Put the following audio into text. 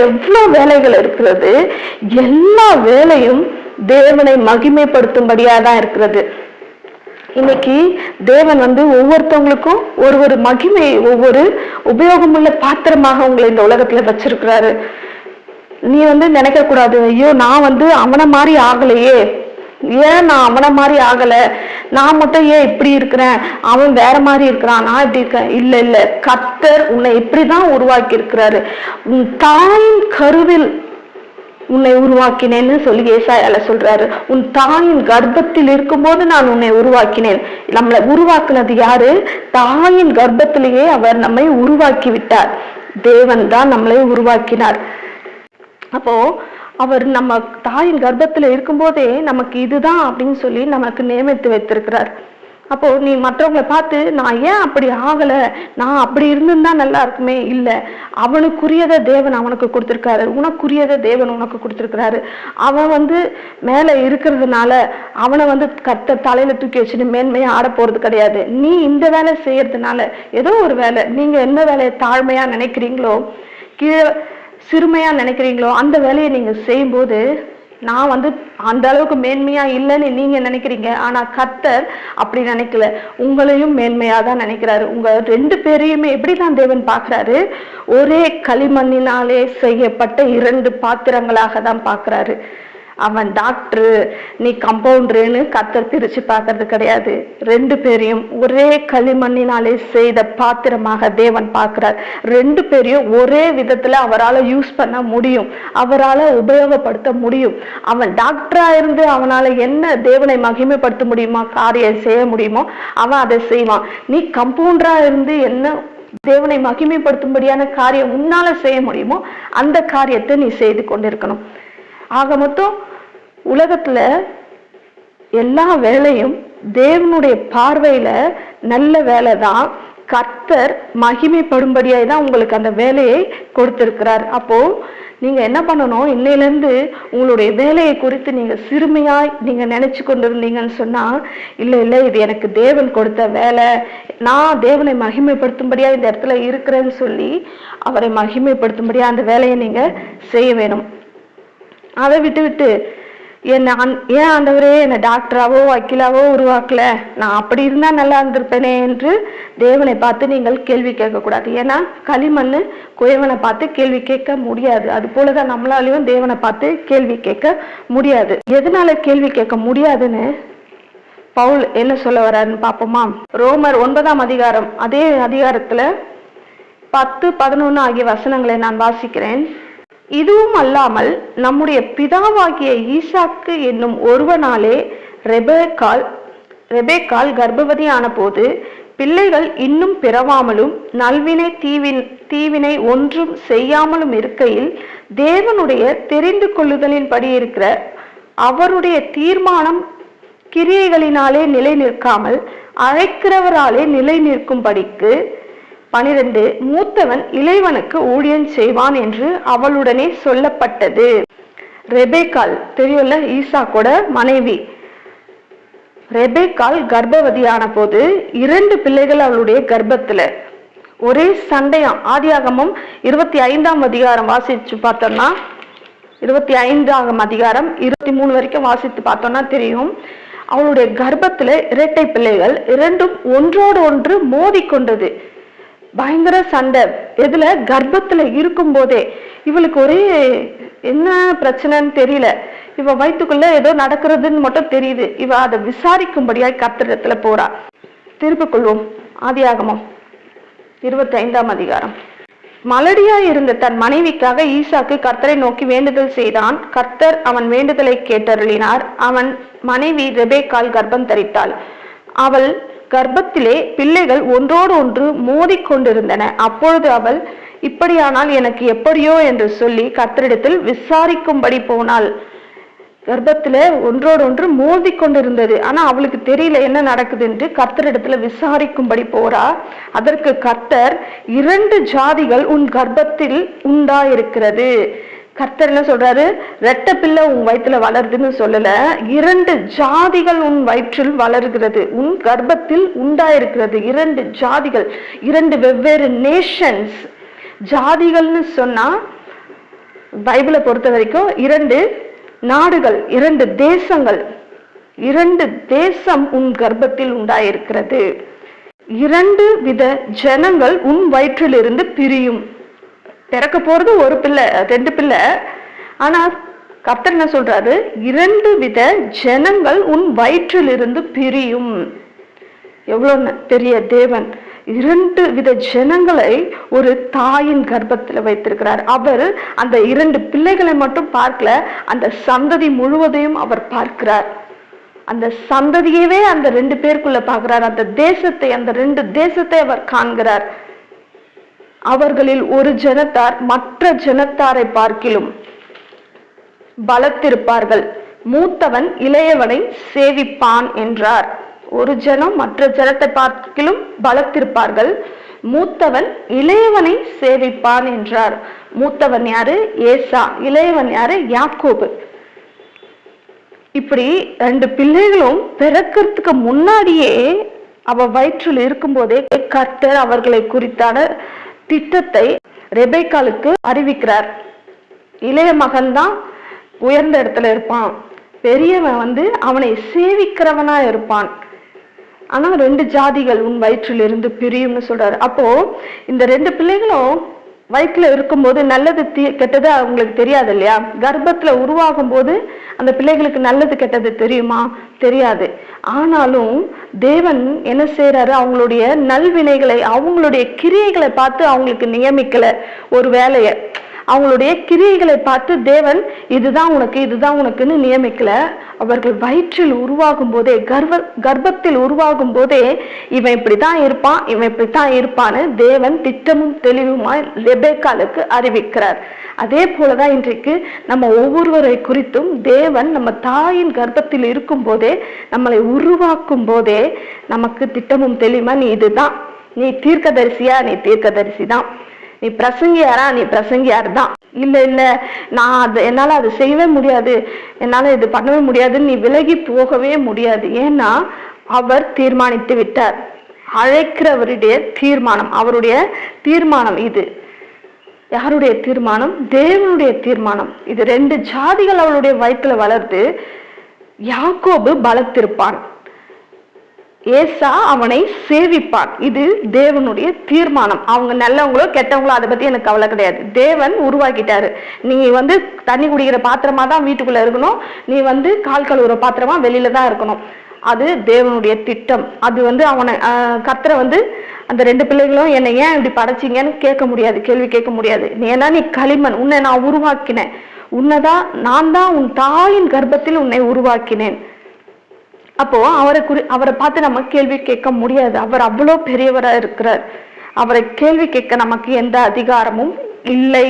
எவ்வளவு வேலைகள் இருக்கிறது. எல்லா வேலையும் தேவனை மகிமைப்படுத்தும்படியா தான் இருக்கிறது. இன்னைக்கு தேவன் ஒவ்வொருத்தவங்களுக்கும் ஒரு மகிமை, ஒவ்வொரு உபயோகமுள்ள பாத்திரமாக உங்களை இந்த உலகத்துல வச்சிருக்கிறாரு. நீ நினைக்க கூடாது, ஐயோ நான் அவனை மாதிரி ஆகலையே, ஏன் நான் அவனை மாதிரி ஆகல, நான் மட்டும் ஏன் இப்படி இருக்கிறேன், அவன் வேற மாதிரி இருக்கிறான், நான் இப்படி இருக்கேன். இல்ல இல்ல, கர்த்தர் உன்னை இப்படிதான் உருவாக்கி இருக்கிறாரு. உன் தாயின் கருவில் உன்னை உருவாக்கினேன்னு சொல்லி ஏசாயால சொல்றாரு. உன் தாயின் கர்ப்பத்தில் இருக்கும்போது நான் உன்னை உருவாக்கினேன். நம்மளை உருவாக்குனது யாரு? தாயின் கர்ப்பத்திலேயே அவர் நம்மை உருவாக்கி விட்டார். தேவன் தான் நம்மளை உருவாக்கினார். அப்போ அவர் நம்ம தாயின் கர்ப்பத்துல இருக்கும்போதே நமக்கு இதுதான் அப்படின்னு சொல்லி நமக்கு நியமித்து வைத்திருக்கிறார். அப்போ நீ மற்றவங்களை பார்த்து நான் ஏன் அப்படி ஆகல, நான் அப்படி இருந்துன்னா நல்லா இருக்குமே, இல்லை, அவனுக்குரியதை தேவன் அவனுக்கு கொடுத்திருக்காரு, உனக்குரியதை தேவன் உனக்கு கொடுத்திருக்கிறாரு. அவன் மேல இருக்கிறதுனால அவனை கர்த்தர் தலையில தூக்கி வச்சுட்டு மேன்மையா ஆட போறது கிடையாது. நீ இந்த வேலை செய்யறதுனால ஏதோ ஒரு வேலை, நீங்க என்ன வேலையை தாழ்மையா நினைக்கிறீங்களோ, கீழே சிறுமையா நினைக்கிறீங்களோ, அந்த வேலையை நீங்க செய்யும்போது நான் அந்த அளவுக்கு மேன்மையா இல்லைன்னு நீங்க நினைக்கிறீங்க. ஆனா கர்த்தர் அப்படி நினைக்கல, உங்களையும் மேன்மையா தான் நினைக்கிறாரு. உங்க 2 பேரையுமே எப்படிதான் தேவன் பார்க்கிறாரு? ஒரே களிமண்ணினாலே செய்யப்பட்ட 2 பாத்திரங்களாக தான் பார்க்கிறாரு. அவன் டாக்டரு, நீ கம்பவுண்டருன்னு கர்த்தர் பிரிச்சு பார்க்கறது கிடையாது. 2 பேரையும் ஒரே களிமண்ணினாலே செய்த பாத்திரமாக தேவன் பார்க்கிறார். 2 பேரையும் ஒரே விதத்துல அவரால் யூஸ் பண்ண முடியும், அவரால் உபயோகப்படுத்த முடியும். அவன் டாக்டரா இருந்து அவனால என்ன தேவனை மகிமைப்படுத்த முடியுமா, காரியம் செய்ய முடியுமோ அவன் அதை செய்வான். நீ கம்பவுண்டரா இருந்து என்ன தேவனை மகிமைப்படுத்தும்படியான காரியம் உன்னால செய்ய முடியுமோ அந்த காரியத்தை நீ செய்து கொண்டிருக்கணும். ஆக மொத்தம் உலகத்துல எல்லா வேலையும் தேவனுடைய பார்வையில நல்ல வேலை தான். கர்த்தர் மகிமைப்படும்படியாய் தான் உங்களுக்கு அந்த வேலையை கொடுத்திருக்கிறார். அப்போ நீங்க என்ன பண்ணணும், இன்னையிலிருந்து உங்களுடைய வேலையை குறித்து நீங்க சிறுமையாய் நீங்க நினைச்சு கொண்டிருந்தீங்கன்னு சொன்னா, இல்ல இல்ல இது எனக்கு தேவன் கொடுத்த வேலை, நான் தேவனை மகிமைப்படுத்தும்படியா இந்த இடத்துல இருக்கிறேன்னு சொல்லி அவரை மகிமைப்படுத்தும்படியா அந்த வேலையை நீங்க செய்ய வேணும். அதை விட்டு ஏன் ஆண்டவரே என்னை டாக்டராவோ வக்கீலாவோ உருவாக்கல, நான் அப்படி இருந்தா நல்லா இருந்திருப்பேனே என்று தேவனை பார்த்து நீங்கள் கேள்வி கேட்கக்கூடாது. ஏன்னா களிமண் குயவனை பார்த்து கேள்வி கேட்க முடியாது. அது போலதான் நம்மளாலையும் தேவனை பார்த்து கேள்வி கேட்க முடியாது. எதனால கேள்வி கேட்க முடியாதுன்னு பவுல் என்ன சொல்ல வர்றாருன்னு பார்ப்போமா? ரோமர் 9ஆம் அதிகாரம், அதே அதிகாரத்துல 10, 11 ஆகிய வசனங்களை நான் வாசிக்கிறேன். இதுவும் அல்லாமல் நம்முடைய பிதாவாகிய ஈசாக்கு என்னும் ஒருவனாலே ரெபேக்காள் கர்ப்பவதியான போது பிள்ளைகள் இன்னும் பிறவாமலும் நல்வினை தீவினை ஒன்றும் செய்யாமலும் இருக்கையில் தேவனுடைய தெரிந்து கொள்ளுதலின் படி இருக்கிற அவருடைய தீர்மானம் கிரியைகளினாலே நிலை நிற்காமல் அழைக்கிறவராலே நிலை நிற்கும்படிக்கு 12 மூத்தவன் இளைவனுக்கு ஊழியம் செய்வான் என்று அவளுடனே சொல்லப்பட்டது. ரெபேக்காள் தெரியும்ல, ஈசாக்கோட மனைவி. ரெபேக்காள் கர்ப்பவதியான போது 2 பிள்ளைகள் அவளுடைய கர்ப்பத்துல. ஒரே சண்டையாம். ஆதியாகமம் 25ஆம் அதிகாரம் வாசிச்சு பார்த்தோம்னா, 25ஆம் அதிகாரம் 23 வரைக்கும் வாசித்து பார்த்தோம்னா தெரியும். அவளுடைய கர்ப்பத்துல 2 பிள்ளைகள், 2ம் ஒன்றோடு ஒன்று மோதி கொண்டது. பயங்கர சண்டை. எதுல? கர்ப்பத்துல இருக்கும் போதே. இவளுக்கு ஒரே என்ன பிரச்சனைன்னு தெரியல, இவ வயிற்றுக்குள்ள ஏதோ நடக்கிறதுன்னு மட்டும் தெரியுது. இவ அதை விசாரிக்கும்படியாய் கர்த்தரிடத்துல போறா. திருப்பிக் கொள்வோம். ஆதியாகமம் 25ஆம் அதிகாரம். மலடியாய் இருந்த தன் மனைவிக்காக ஈசாக்கு கர்த்தரை நோக்கி வேண்டுதல் செய்தான். கர்த்தர் அவன் வேண்டுதலை கேட்டருளினார். அவன் மனைவி ரெபேக்காள் கர்ப்பம் தரித்தாள். அவள் கர்ப்பத்திலே பிள்ளைகள் ஒன்றோடு ஒன்று மோதி கொண்டிருந்தன. அப்பொழுது அவள், இப்படியானால் எனக்கு எப்படியோ என்று சொல்லி கர்த்தரிடத்தில் விசாரிக்கும்படி போனாள். கர்ப்பத்துல ஒன்றோடு ஒன்று மோதி கொண்டிருந்தது. ஆனா அவளுக்கு தெரியல என்ன நடக்குதுன்னு. கர்த்தரிடத்துல விசாரிக்கும்படி போறா. அதற்கு கர்த்தர், 2 ஜாதிகள் உன் கர்ப்பத்தில் உண்டாயிருக்கிறது. கர்த்தர் என்ன சொல்றாரு? 2 பிள்ளை உன் வயிற்றுல வளருதுன்னு சொல்லல, 2 ஜாதிகள் உன் வயிற்றில் வளர்கிறது, உன் கர்ப்பத்தில் உண்டாயிருக்கிறது. 2 ஜாதிகள், 2 வெவ்வேறு நேஷன்ஸ். ஜாதிகள்னு சொன்னா பைபிளை பொறுத்த வரைக்கும் 2 நாடுகள், 2 தேசங்கள், 2 தேசம் உன் கர்ப்பத்தில் உண்டாயிருக்கிறது. 2 வித ஜனங்கள் உன் வயிற்றிலிருந்து பிரியும். பிறக்க போறது ஒரு பிள்ளை, 2 பிள்ளை. ஆனா கர்த்தர் என்ன சொல்றாரு? 2 வித ஜனங்கள் உன் வயிற்றிலிருந்து பிரியும். எவ்வளவு பெரிய தேவன்! 2 வித ஜனங்களை ஒரு தாயின் கர்ப்பத்தில் வைத்திருக்கிறார். அவர் அந்த 2 பிள்ளைகளை மட்டும் பார்க்கல, அந்த சந்ததி முழுவதையும் அவர் பார்க்கிறார். அந்த சந்ததியவே அந்த 2 பேருக்குள்ள பார்க்கிறார். அந்த தேசத்தை, அந்த 2 தேசத்தை அவர் காண்கிறார். அவர்களில் ஒரு ஜனத்தார் மற்ற ஜனத்தாரை பார்க்கிலும் பலத்திருப்பார்கள், மூத்தவன் இளையவனை சேவிப்பான் என்றார். ஒரு ஜனம் மற்ற ஜனத்தை பார்க்கிலும் பலத்திருப்பார்கள், மூத்தவன் இளையவனை சேவிப்பான் என்றார். மூத்தவன் யாரு? ஏசா. இளையவன் யாரு? யாக்கோபு. இப்படி 2 பிள்ளைகளும் பிறக்கிறதுக்கு முன்னாடியே அவ வயிற்றில் இருக்கும் போதே கர்த்தர் அவர்களை குறித்தான திட்டத்தை ரெபெக்காளுக்கு அறிவிக்கிறார். இளைய மகன் தான் உயர்ந்த இடத்துல இருப்பான், பெரியவன் அவனை சேவிக்கிறவனா இருப்பான். ஆனா 2 ஜாதிகள் உன் வயிற்றில் இருந்து பிரியும்னு சொல்றாரு. அப்போ இந்த 2 பிள்ளைகளும் வயிற்றுல இருக்கும்போது நல்லது கெட்டது அவங்களுக்கு தெரியாது இல்லையா? கர்ப்பத்துல உருவாகும் போது அந்த பிள்ளைகளுக்கு நல்லது கெட்டது தெரியுமா? தெரியாது. ஆனாலும் தேவன் என்ன செய்யறாரு? அவங்களுடைய நல்வினைகளை, அவங்களுடைய கிரியைகளை பார்த்து அவங்களுக்கு நியமிக்கல ஒரு வேலையை. அவங்களுடைய கிரியைகளை பார்த்து தேவன் இதுதான் உனக்கு, இதுதான் உனக்குன்னு நியமிக்கல. அவர்கள் வயிற்றில் உருவாகும் போதே, கர்ப்பத்தில் உருவாகும் போதே இவன் இப்படித்தான் இருப்பான், இவன் இப்படித்தான் இருப்பான்னு தேவன் திட்டமும் தெளிவுமாய் ரெபெக்காளுக்கு அறிவிக்கிறார். அதே போலதான் இன்றைக்கு நம்ம ஒவ்வொருவரை குறித்தும் தேவன் நம்ம தாயின் கர்ப்பத்தில் இருக்கும் போதே, நம்மளை உருவாக்கும் போதே நமக்கு திட்டமும் தெளிவுமா, நீ இதுதான், நீ தீர்க்கதரிசியா, நீ தீர்க்கதரிசி தான், நீ பிரசங்கியாரா, நீ பிரசங்கியார் தான். இல்ல நான் என்னால அது செய்யவே முடியாது, என்னால இது பண்ணவே முடியாதுன்னு நீ விலகி போகவே முடியாது. ஏன்னா அவர் தீர்மானித்து விட்டார். அழைக்கிறவருடைய தீர்மானம், அவருடைய தீர்மானம் இது. யாருடைய தீர்மானம்? தேவனுடைய தீர்மானம். இது 2 ஜாதிகள் அவளுடைய வயிற்றுல வளர்ந்து, யாக்கோபு பலத்திருப்பான், ஏசா அவனை சேவிப்பான். இது தேவனுடைய தீர்மானம். அவங்க நல்லவங்களோ கெட்டவங்களோ அதை பத்தி எனக்கு கவலை கிடையாது. தேவன் உருவாக்கிட்டாரு. நீ தண்ணி குடிக்கிற பாத்திரமா தான் வீட்டுக்குள்ள இருக்கணும், நீ கால் கழுவுற பாத்திரமா வெளியில தான் இருக்கணும். அது தேவனுடைய திட்டம். அது அவனை கர்த்தரை அந்த 2 பிள்ளைகளும் என்னை ஏன் இப்படி படைச்சிங்கன்னு கேட்க முடியாது, கேள்வி கேட்க முடியாது. ஏன்னா நீ களிமண், உன்னை நான் உருவாக்கினேன், நான் தான் உன் தாயின் கர்ப்பத்தில் உன்னை உருவாக்கினேன். அப்போ அவரை பார்த்து நம்ம கேள்வி கேட்க முடியாது. அவர் அவ்வளோ பெரியவரா இருக்கிறார். அவரை கேள்வி கேட்க நமக்கு எந்த அதிகாரமும் இல்லை.